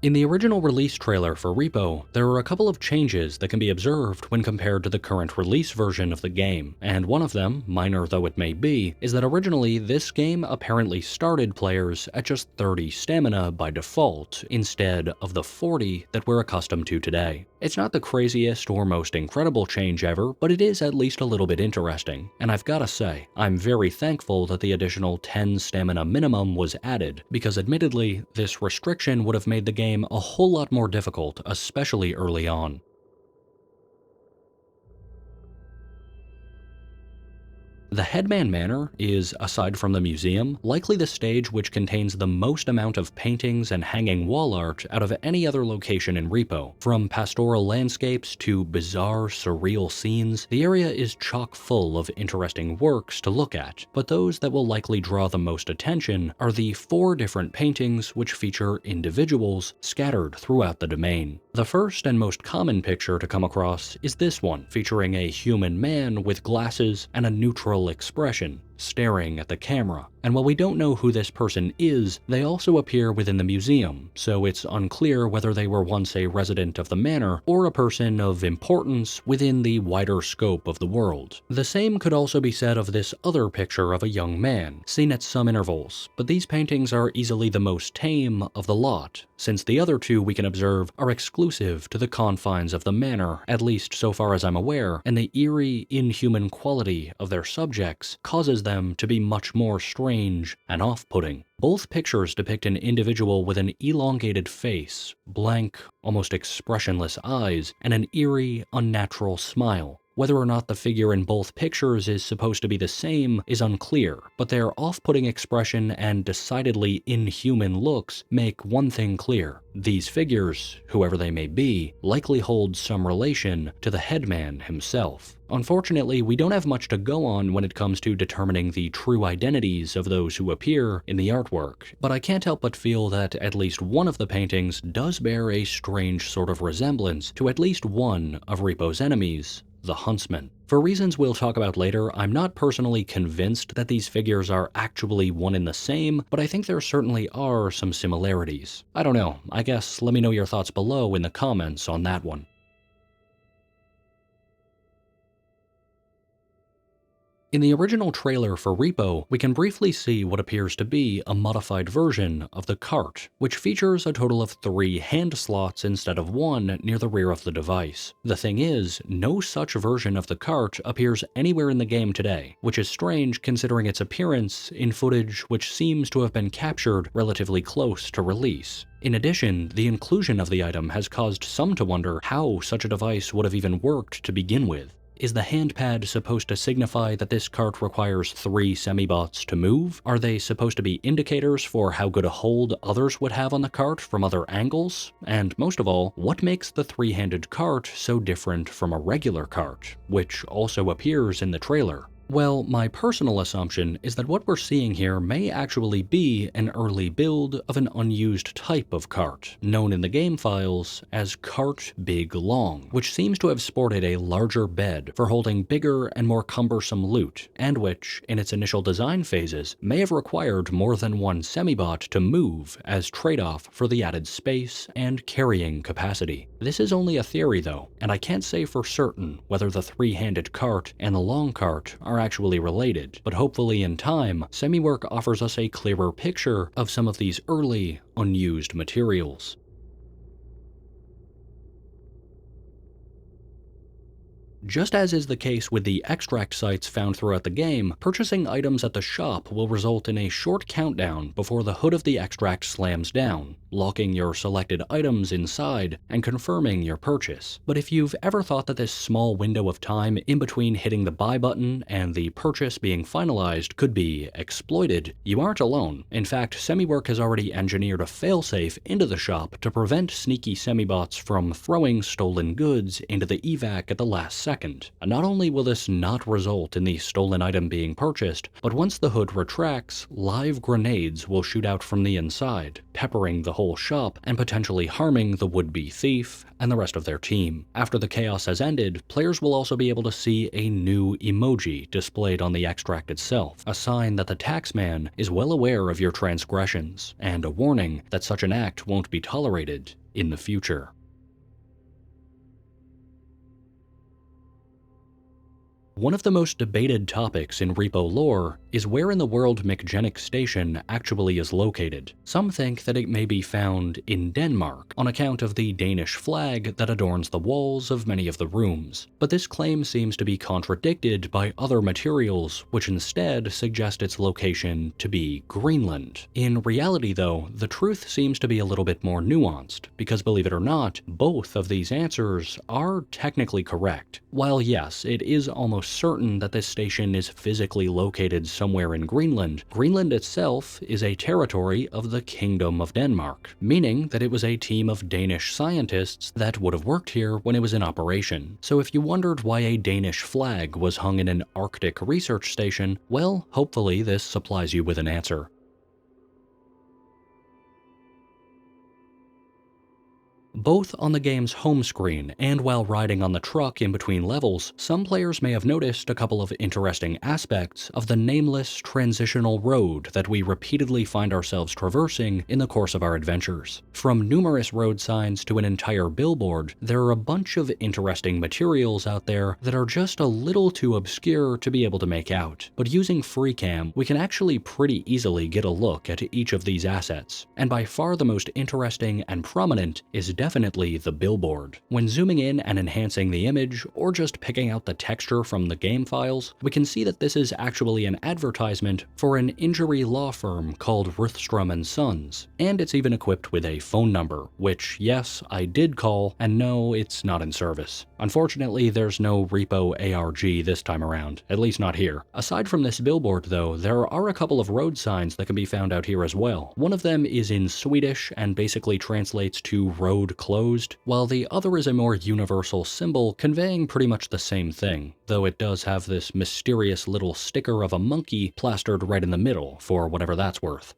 In the original release trailer for Repo, there are a couple of changes that can be observed when compared to the current release version of the game, and one of them, minor though it may be, is that originally this game apparently started players at just 30 stamina by default, instead of the 40 that we're accustomed to today. It's not the craziest or most incredible change ever, but it is at least a little bit interesting, and I've gotta say, I'm very thankful that the additional 10 stamina minimum was added, because admittedly, this restriction would have made the game a whole lot more difficult, especially early on. The Headman Manor is, aside from the museum, likely the stage which contains the most amount of paintings and hanging wall art out of any other location in Repo. From pastoral landscapes to bizarre, surreal scenes, the area is chock full of interesting works to look at, but those that will likely draw the most attention are the 4 different paintings which feature individuals scattered throughout the domain. The first and most common picture to come across is this one, featuring a human man with glasses and a neutral expression. staring at the camera. And while we don't know who this person is, they also appear within the museum, so it's unclear whether they were once a resident of the manor or a person of importance within the wider scope of the world. The same could also be said of this other picture of a young man, seen at some intervals, but these paintings are easily the most tame of the lot, since the other two we can observe are exclusive to the confines of the manor, at least so far as I'm aware, and the eerie, inhuman quality of their subjects causes them to be much more strange and off-putting. Both pictures depict an individual with an elongated face, blank, almost expressionless eyes, and an eerie, unnatural smile. Whether or not the figure in both pictures is supposed to be the same is unclear, but their off-putting expression and decidedly inhuman looks make one thing clear. These figures, whoever they may be, likely hold some relation to the headman himself. Unfortunately, we don't have much to go on when it comes to determining the true identities of those who appear in the artwork, but I can't help but feel that at least one of the paintings does bear a strange sort of resemblance to at least one of R.E.P.O.s enemies, the Huntsman. For reasons we'll talk about later, I'm not personally convinced that these figures are actually one and the same, but I think there certainly are some similarities. I don't know, I guess let me know your thoughts below in the comments on that one. In the original trailer for R.E.P.O., we can briefly see what appears to be a modified version of the cart, which features a total of 3 hand slots instead of 1 near the rear of the device. The thing is, no such version of the cart appears anywhere in the game today, which is strange considering its appearance in footage which seems to have been captured relatively close to release. In addition, the inclusion of the item has caused some to wonder how such a device would have even worked to begin with. Is the handpad supposed to signify that this cart requires 3 semi-bots to move? Are they supposed to be indicators for how good a hold others would have on the cart from other angles? And most of all, what makes the 3-handed cart so different from a regular cart, which also appears in the trailer? Well, my personal assumption is that what we're seeing here may actually be an early build of an unused type of cart, known in the game files as Cart Big Long, which seems to have sported a larger bed for holding bigger and more cumbersome loot, and which, in its initial design phases, may have required more than one semibot to move as trade-off for the added space and carrying capacity. This is only a theory though, and I can't say for certain whether the 3-handed cart and the long cart are actually related, but hopefully in time, Semiwork offers us a clearer picture of some of these early, unused materials. Just as is the case with the extract sites found throughout the game, purchasing items at the shop will result in a short countdown before the hood of the extract slams down, locking your selected items inside and confirming your purchase. But if you've ever thought that this small window of time in between hitting the buy button and the purchase being finalized could be exploited, you aren't alone. In fact, Semiwork has already engineered a failsafe into the shop to prevent sneaky semibots from throwing stolen goods into the evac at the last second. Not only will this not result in the stolen item being purchased, but once the hood retracts, live grenades will shoot out from the inside, peppering the whole shop and potentially harming the would-be thief and the rest of their team. After the chaos has ended, players will also be able to see a new emoji displayed on the extract itself, a sign that the taxman is well aware of your transgressions, and a warning that such an act won't be tolerated in the future. One of the most debated topics in R.E.P.O. lore is where in the world McGennick Station actually is located. Some think that it may be found in Denmark, on account of the Danish flag that adorns the walls of many of the rooms. But this claim seems to be contradicted by other materials, which instead suggest its location to be Greenland. In reality though, the truth seems to be a little bit more nuanced, because believe it or not, both of these answers are technically correct. While yes, it is almost certain that this station is physically located somewhere in Greenland, Greenland itself is a territory of the Kingdom of Denmark, meaning that it was a team of Danish scientists that would have worked here when it was in operation. So if you wondered why a Danish flag was hung in an Arctic research station, well, hopefully this supplies you with an answer. Both on the game's home screen and while riding on the truck in between levels, some players may have noticed a couple of interesting aspects of the nameless transitional road that we repeatedly find ourselves traversing in the course of our adventures. From numerous road signs to an entire billboard, there are a bunch of interesting materials out there that are just a little too obscure to be able to make out. But using FreeCam, we can actually pretty easily get a look at each of these assets. And by far the most interesting and prominent is definitely the billboard. When zooming in and enhancing the image, or just picking out the texture from the game files, we can see that this is actually an advertisement for an injury law firm called Ruthstrom & Sons. And it's even equipped with a phone number, which, yes, I did call, and no, it's not in service. Unfortunately, there's no Repo ARG this time around, at least not here. Aside from this billboard though, there are a couple of road signs that can be found out here as well. One of them is in Swedish and basically translates to road closed, while the other is a more universal symbol conveying pretty much the same thing, though it does have this mysterious little sticker of a monkey plastered right in the middle for whatever that's worth.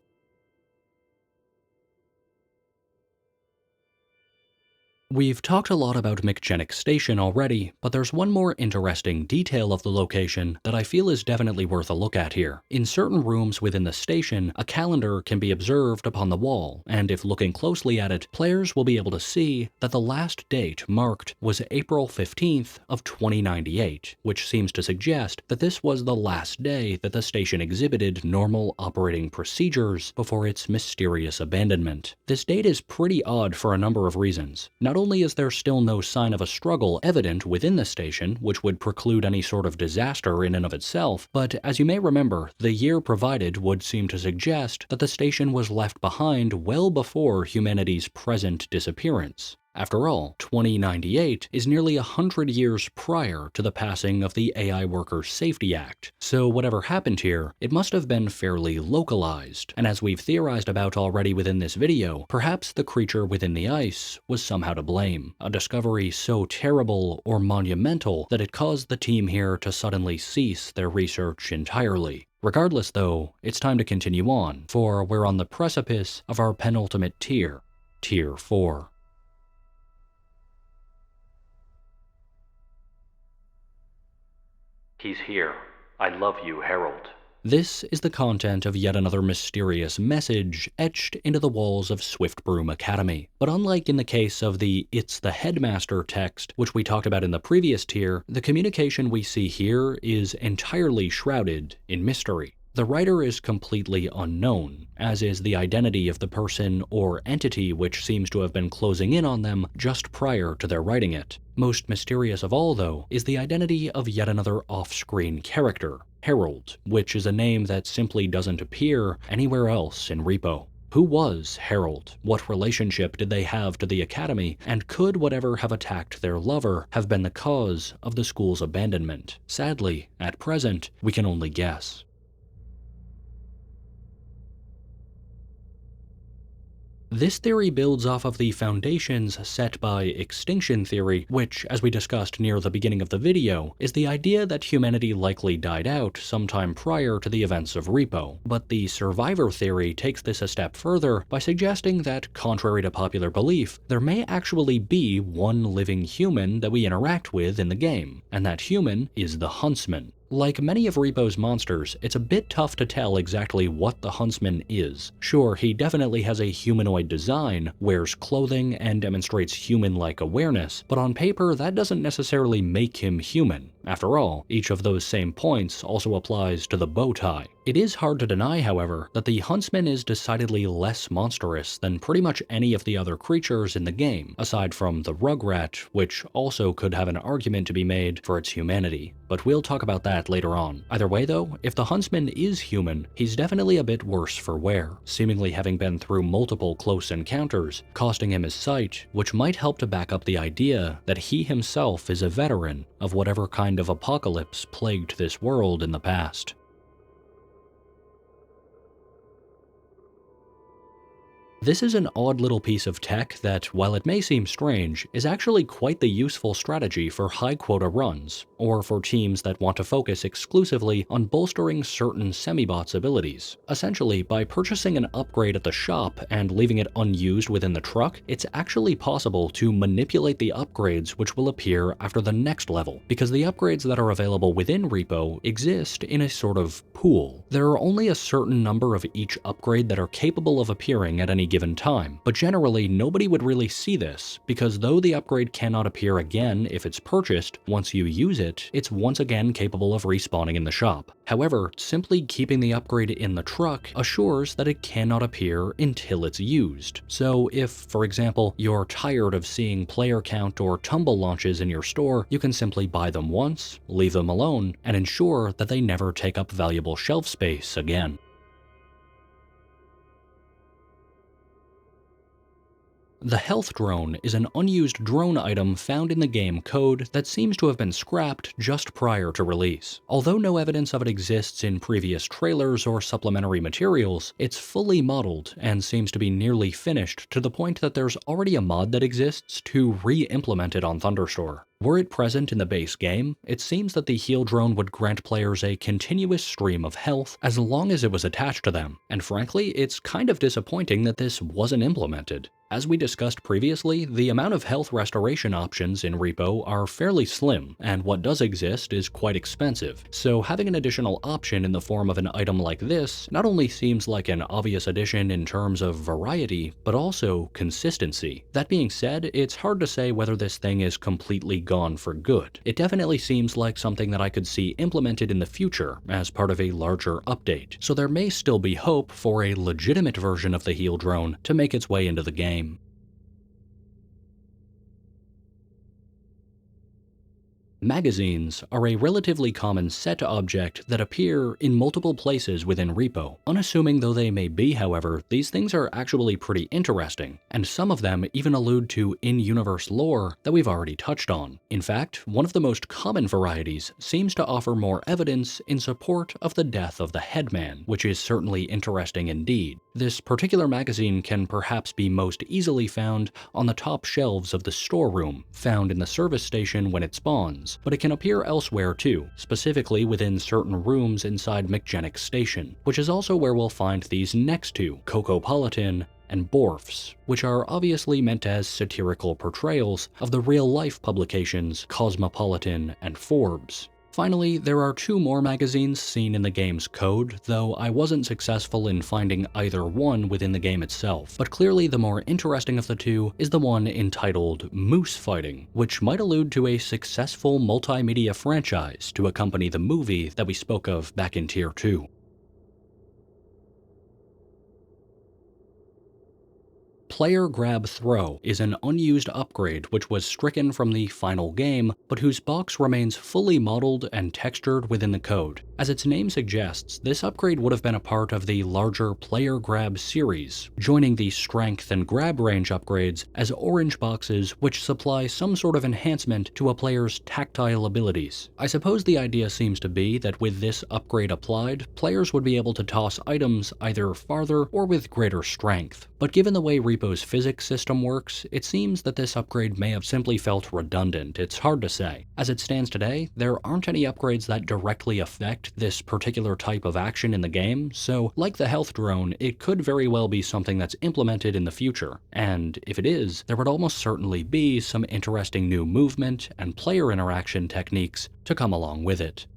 We've talked a lot about McGennick Station already, but there's one more interesting detail of the location that I feel is definitely worth a look at here. In certain rooms within the station, a calendar can be observed upon the wall, and if looking closely at it, players will be able to see that the last date marked was April 15th of 2098, which seems to suggest that this was the last day that the station exhibited normal operating procedures before its mysterious abandonment. This date is pretty odd for a number of reasons. Not only is there still no sign of a struggle evident within the station, which would preclude any sort of disaster in and of itself, but as you may remember, the year provided would seem to suggest that the station was left behind well before humanity's present disappearance. After all, 2098 is nearly 100 years prior to the passing of the AI Workers' Safety Act, so whatever happened here, it must have been fairly localized, and as we've theorized about already within this video, perhaps the creature within the ice was somehow to blame, a discovery so terrible or monumental that it caused the team here to suddenly cease their research entirely. Regardless though, it's time to continue on, for we're on the precipice of our penultimate tier, Tier 4. He's here. I love you, Harold. This is the content of yet another mysterious message etched into the walls of Swiftbroom Academy. But unlike in the case of the "It's the Headmaster" text, which we talked about in the previous tier, the communication we see here is entirely shrouded in mystery. The writer is completely unknown, as is the identity of the person or entity which seems to have been closing in on them just prior to their writing it. Most mysterious of all, though, is the identity of yet another off-screen character, Harold, which is a name that simply doesn't appear anywhere else in Repo. Who was Harold? What relationship did they have to the Academy? And could whatever have attacked their lover have been the cause of the school's abandonment? Sadly, at present, we can only guess. This theory builds off of the foundations set by extinction theory, which, as we discussed near the beginning of the video, is the idea that humanity likely died out sometime prior to the events of Repo. But the survivor theory takes this a step further by suggesting that, contrary to popular belief, there may actually be one living human that we interact with in the game, and that human is the Huntsman. Like many of Repo's monsters, it's a bit tough to tell exactly what the Huntsman is. Sure, he definitely has a humanoid design, wears clothing, and demonstrates human-like awareness, but on paper that doesn't necessarily make him human. After all, each of those same points also applies to the bow tie. It is hard to deny, however, that the Huntsman is decidedly less monstrous than pretty much any of the other creatures in the game, aside from the Rugrat, which also could have an argument to be made for its humanity. But we'll talk about that later on. Either way though, if the Huntsman is human, he's definitely a bit worse for wear, seemingly having been through multiple close encounters, costing him his sight, which might help to back up the idea that he himself is a veteran of whatever kind of apocalypse plagued this world in the past. This is an odd little piece of tech that, while it may seem strange, is actually quite the useful strategy for high quota runs, or for teams that want to focus exclusively on bolstering certain semi-bots' abilities. Essentially, by purchasing an upgrade at the shop and leaving it unused within the truck, it's actually possible to manipulate the upgrades which will appear after the next level, because the upgrades that are available within Repo exist in a sort of pool. There are only a certain number of each upgrade that are capable of appearing at any given time, but generally nobody would really see this, because though the upgrade cannot appear again if it's purchased, once you use it, it's once again capable of respawning in the shop. However, simply keeping the upgrade in the truck assures that it cannot appear until it's used. So if, for example, you're tired of seeing player count or tumble launches in your store, you can simply buy them once, leave them alone, and ensure that they never take up valuable shelf space again. The health drone is an unused drone item found in the game code that seems to have been scrapped just prior to release. Although no evidence of it exists in previous trailers or supplementary materials, it's fully modeled and seems to be nearly finished to the point that there's already a mod that exists to re-implement it on Thunderstore. Were it present in the base game, it seems that the heal drone would grant players a continuous stream of health as long as it was attached to them, and frankly, it's kind of disappointing that this wasn't implemented. As we discussed previously, the amount of health restoration options in Repo are fairly slim, and what does exist is quite expensive, so having an additional option in the form of an item like this not only seems like an obvious addition in terms of variety, but also consistency. That being said, it's hard to say whether this thing is completely gone for good. It definitely seems like something that I could see implemented in the future as part of a larger update, so there may still be hope for a legitimate version of the heal drone to make its way into the game. Magazines are a relatively common set object that appear in multiple places within Repo. Unassuming though they may be, however, these things are actually pretty interesting, and some of them even allude to in-universe lore that we've already touched on. In fact, one of the most common varieties seems to offer more evidence in support of the death of the headman, which is certainly interesting indeed. This particular magazine can perhaps be most easily found on the top shelves of the storeroom, found in the service station when it spawns, but it can appear elsewhere too, specifically within certain rooms inside McGennick Station, which is also where we'll find these next two, Cocopolitan and Borfs, which are obviously meant as satirical portrayals of the real-life publications Cosmopolitan and Forbes. Finally, there are two more magazines seen in the game's code, though I wasn't successful in finding either one within the game itself. But clearly the more interesting of the two is the one entitled Moose Fighting, which might allude to a successful multimedia franchise to accompany the movie that we spoke of back in Tier 2. Player Grab Throw is an unused upgrade which was stricken from the final game, but whose box remains fully modeled and textured within the code. As its name suggests, this upgrade would have been a part of the larger Player Grab series, joining the strength and grab range upgrades as orange boxes which supply some sort of enhancement to a player's tactile abilities. I suppose the idea seems to be that with this upgrade applied, players would be able to toss items either farther or with greater strength. But given the way Repo's physics system works, it seems that this upgrade may have simply felt redundant. It's hard to say. As it stands today, there aren't any upgrades that directly affect this particular type of action in the game, so like the health drone, it could very well be something that's implemented in the future. And if it is, there would almost certainly be some interesting new movement and player interaction techniques to come along with it.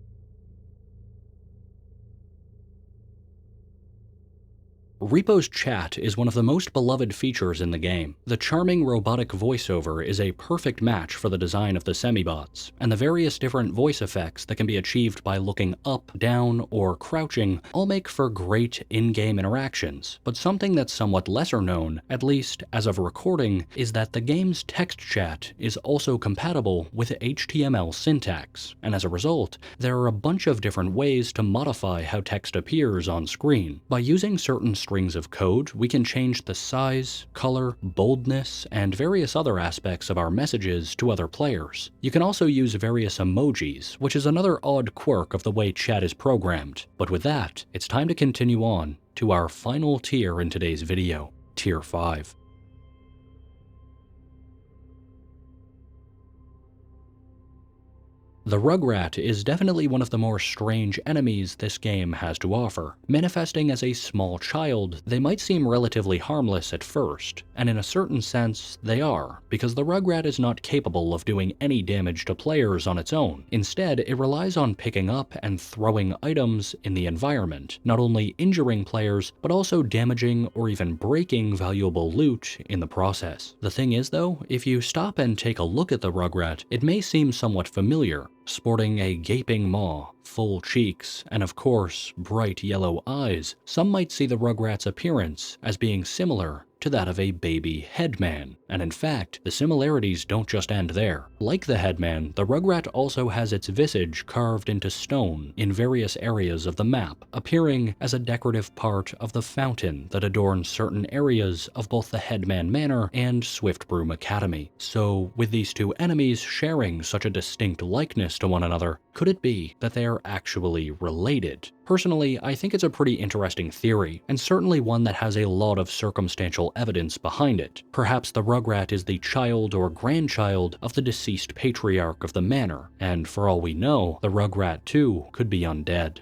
Repo's chat is one of the most beloved features in the game. The charming robotic voiceover is a perfect match for the design of the semi-bots, and the various different voice effects that can be achieved by looking up, down, or crouching all make for great in-game interactions. But something that's somewhat lesser known, at least as of recording, is that the game's text chat is also compatible with HTML syntax, and as a result, there are a bunch of different ways to modify how text appears on screen. By using certain strings of code, we can change the size, color, boldness, and various other aspects of our messages to other players. You can also use various emojis, which is another odd quirk of the way chat is programmed. But with that, it's time to continue on to our final tier in today's video. Tier 5. The Rugrat is definitely one of the more strange enemies this game has to offer. Manifesting as a small child, they might seem relatively harmless at first, and in a certain sense, they are, because the Rugrat is not capable of doing any damage to players on its own. Instead, it relies on picking up and throwing items in the environment, not only injuring players, but also damaging or even breaking valuable loot in the process. The thing is though, if you stop and take a look at the Rugrat, it may seem somewhat familiar. Sporting a gaping maw, full cheeks, and of course, bright yellow eyes, some might see the Rugrat's appearance as being similar to that of a baby headman, and in fact, the similarities don't just end there. Like the headman, the Rugrat also has its visage carved into stone in various areas of the map, appearing as a decorative part of the fountain that adorns certain areas of both the Headman Manor and Swiftbroom Academy. So, with these two enemies sharing such a distinct likeness to one another, could it be that they are actually related? Personally, I think it's a pretty interesting theory, and certainly one that has a lot of circumstantial evidence behind it. Perhaps the Rugrat is the child or grandchild of the deceased patriarch of the manor, and for all we know, the Rugrat too could be undead.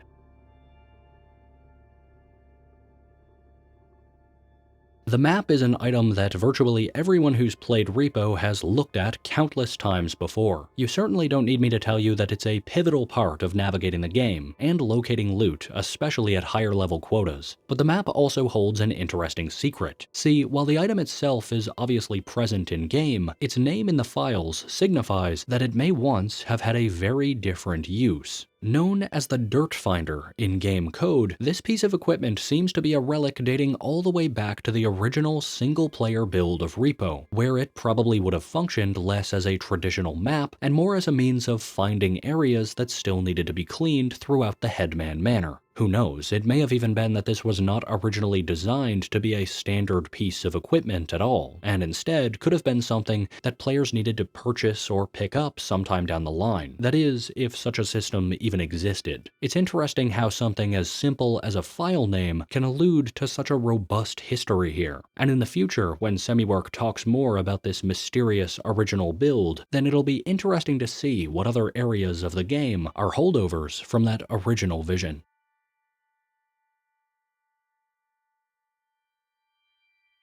The map is an item that virtually everyone who's played Repo has looked at countless times before. You certainly don't need me to tell you that it's a pivotal part of navigating the game and locating loot, especially at higher level quotas. But the map also holds an interesting secret. See, while the item itself is obviously present in-game, its name in the files signifies that it may once have had a very different use. Known as the Dirt Finder in game code, this piece of equipment seems to be a relic dating all the way back to the original single-player build of Repo, where it probably would have functioned less as a traditional map and more as a means of finding areas that still needed to be cleaned throughout the Headman Manor. Who knows, it may have even been that this was not originally designed to be a standard piece of equipment at all, and instead could have been something that players needed to purchase or pick up sometime down the line. That is, if such a system even existed. It's interesting how something as simple as a file name can allude to such a robust history here. And in the future, when Semiwork talks more about this mysterious original build, then it'll be interesting to see what other areas of the game are holdovers from that original vision.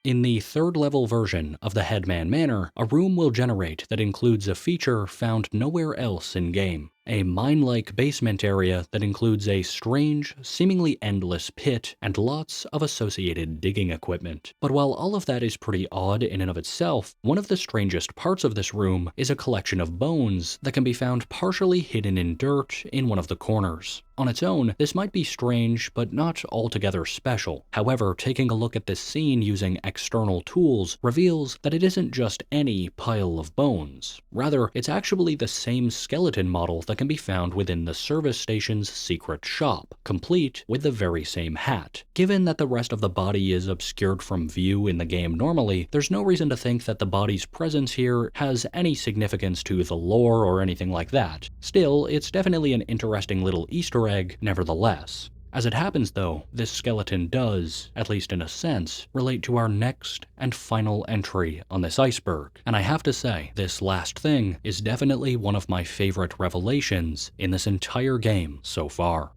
In the third-level version of the Headman Manor, a room will generate that includes a feature found nowhere else in-game. A mine-like basement area that includes a strange, seemingly endless pit and lots of associated digging equipment. But while all of that is pretty odd in and of itself, one of the strangest parts of this room is a collection of bones that can be found partially hidden in dirt in one of the corners. On its own, this might be strange, but not altogether special. However, taking a look at this scene using external tools reveals that it isn't just any pile of bones. Rather, it's actually the same skeleton model that can be found within the service station's secret shop, complete with the very same hat. Given that the rest of the body is obscured from view in the game normally, there's no reason to think that the body's presence here has any significance to the lore or anything like that. Still, it's definitely an interesting little Easter egg nevertheless. As it happens though, this skeleton does, at least in a sense, relate to our next and final entry on this iceberg. And I have to say, this last thing is definitely one of my favorite revelations in this entire game so far.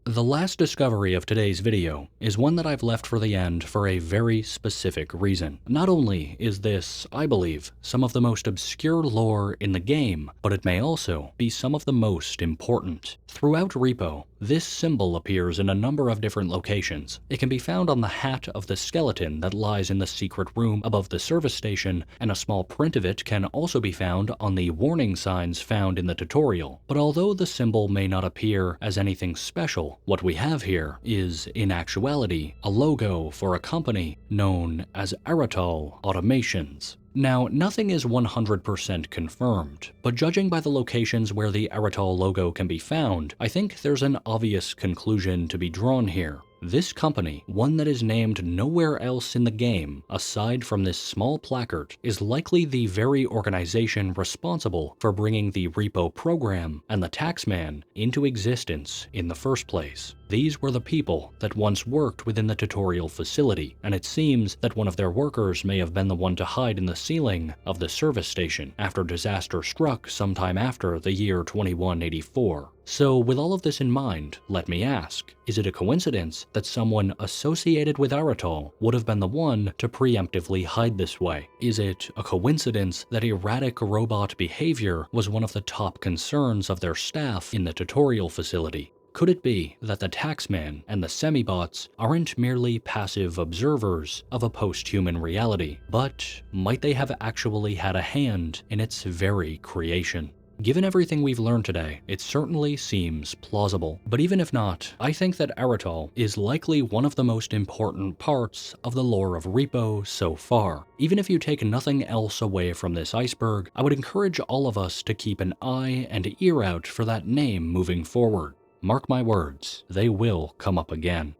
The last discovery of today's video is one that I've left for the end for a very specific reason. Not only is this, I believe, some of the most obscure lore in the game, but it may also be some of the most important. Throughout Repo, this symbol appears in a number of different locations. It can be found on the hat of the skeleton that lies in the secret room above the service station, and a small print of it can also be found on the warning signs found in the tutorial. But although the symbol may not appear as anything special, what we have here is, in actuality, a logo for a company known as R.E.P.O.s Automations. Now, nothing is 100% confirmed, but judging by the locations where the R.E.P.O.s logo can be found, I think there's an obvious conclusion to be drawn here. This company, one that is named nowhere else in the game aside from this small placard, is likely the very organization responsible for bringing the repo program and the taxman into existence in the first place. These were the people that once worked within the tutorial facility, and it seems that one of their workers may have been the one to hide in the ceiling of the service station after disaster struck sometime after the year 2184. So with all of this in mind, let me ask, is it a coincidence that someone associated with R.E.P.O. would have been the one to preemptively hide this way? Is it a coincidence that erratic robot behavior was one of the top concerns of their staff in the tutorial facility? Could it be that the taxman and the semi-bots aren't merely passive observers of a post-human reality, but might they have actually had a hand in its very creation? Given everything we've learned today, it certainly seems plausible. But even if not, I think that R.E.P.O. is likely one of the most important parts of the lore of Repo so far. Even if you take nothing else away from this iceberg, I would encourage all of us to keep an eye and ear out for that name moving forward. Mark my words, they will come up again.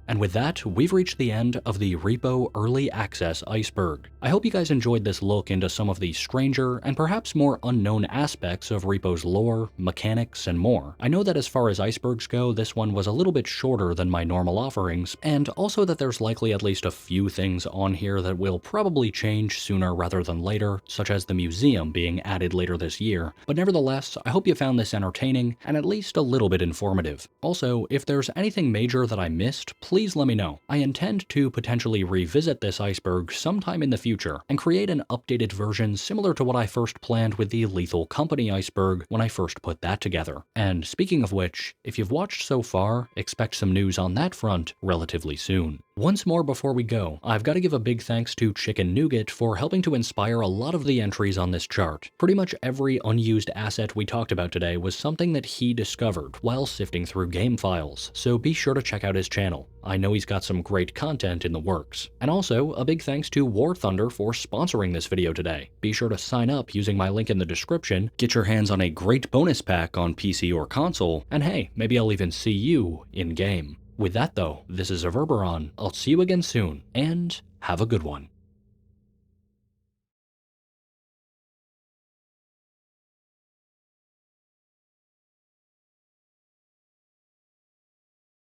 And with that, we've reached the end of the Repo Early Access Iceberg. I hope you guys enjoyed this look into some of the stranger and perhaps more unknown aspects of Repo's lore, mechanics, and more. I know that as far as icebergs go, this one was a little bit shorter than my normal offerings, and also that there's likely at least a few things on here that will probably change sooner rather than later, such as the museum being added later this year. But nevertheless, I hope you found this entertaining and at least a little bit informative. Also, if there's anything major that I missed, please let me know. I intend to potentially revisit this iceberg sometime in the future and create an updated version similar to what I first planned with the Lethal Company iceberg when I first put that together. And speaking of which, if you've watched so far, expect some news on that front relatively soon. Once more before we go, I've got to give a big thanks to ChiknNougat for helping to inspire a lot of the entries on this chart. Pretty much every unused asset we talked about today was something that he discovered while sifting through game files, so be sure to check out his channel. I know he's got some great content in the works. And also, a big thanks to War Thunder for sponsoring this video today. Be sure to sign up using my link in the description, get your hands on a great bonus pack on PC or console, and hey, maybe I'll even see you in-game. With that though, this is Reverberon. I'll see you again soon, and have a good one.